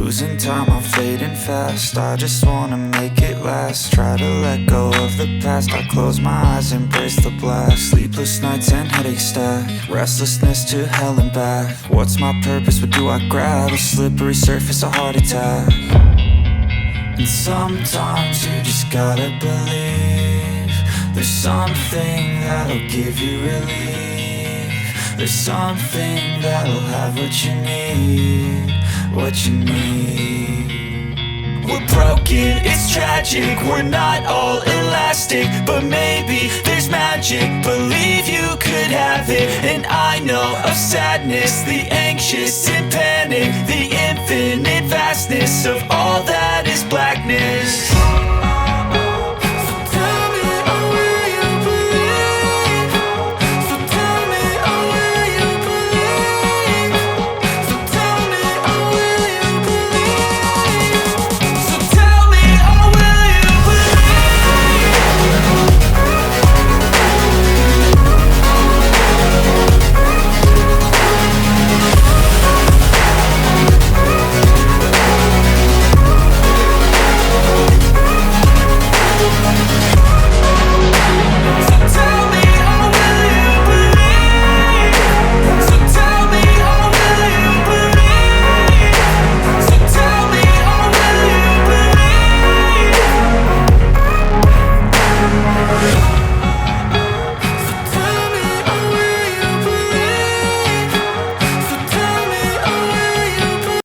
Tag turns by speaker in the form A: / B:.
A: Losing time, I'm fading fast. I just wanna make it last. Try to let go of the past. I close my eyes, embrace the blast. Sleepless nights and headache stack. Restlessness to hell and back. What's my purpose, what do I grab? A slippery surface, a heart attack. And sometimes you just gotta believe there's something that'll give you relief. There's something that'll have what you need, what you need. We're broken, it's tragic, we're not all elastic, but maybe there's magic. Believe you could have it. And I know of sadness, the anxious and panic, the infinite vastness of all that is blackness.